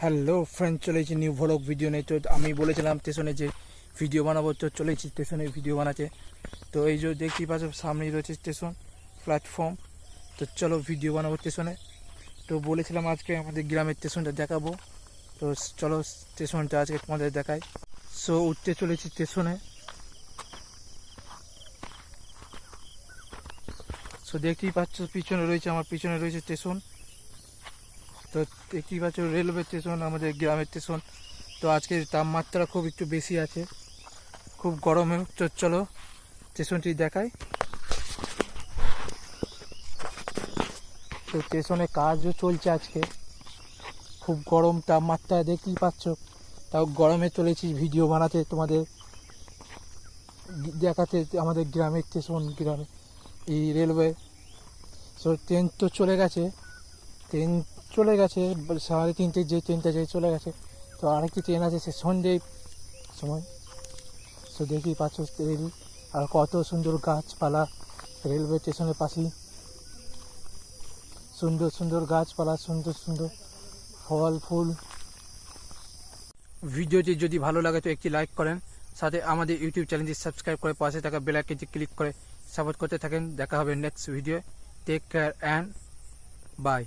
Hello friend, চলেছি new vlog video নেই। তো আমি বলেছিলাম স্টেশনে যে ভিডিও বানাবো, তো চলেছি স্টেশনে ভিডিও বানাতে। তো এই যে দেখতেই পাচ্ছ সামনেই রয়েছে স্টেশন প্ল্যাটফর্ম। তো চলো ভিডিও বানাবো স্টেশনে। তো বলেছিলাম আজকে আমাদের গ্রামের স্টেশনটা দেখাবো। তো চলো স্টেশনটা আজকে তোমাদের দেখাই। সো উঠতে চলেছি স্টেশনে। সো দেখতেই পাচ্ছ আমার পিছনে রয়েছে স্টেশন। তো দেখতেই পাচ্ছ রেলওয়ে স্টেশন, আমাদের গ্রামের স্টেশন। তো আজকে তাপমাত্রা খুব একটু বেশি আছে, খুব গরমে। তো চলো স্টেশনটি দেখাই। তো স্টেশনে কাজও চলছে আজকে, খুব গরম তাপমাত্রা দেখতেই পাচ্ছ। তাও গরমে চলেছি ভিডিও বানাতে, তোমাদের দেখাতে আমাদের গ্রামের স্টেশন, গ্রামে এই রেলওয়ে। সো ট্রেন তো চলে গেছে, ট্রেন চলে গেছে 3:30 যে ট্রেনটা যে চলে গেছে। তো আরেকটি ট্রেন আছে সে সন্ধ্যে সময়। সো দেখতেই পাচ্ছ রেল, আর কত সুন্দর গাছপালা রেলওয়ে স্টেশনের পাশেই। সুন্দর সুন্দর গাছপালা, সুন্দর সুন্দর ফল ফুল। ভিডিওটি যদি ভালো লাগে তো একটি লাইক করেন, সাথে আমাদের ইউটিউব চ্যানেলটি সাবস্ক্রাইব করে পাশে থাকা বেল আইকনটি ক্লিক করে সাপোর্ট করতে থাকেন। দেখা হবে next video. Take care and by.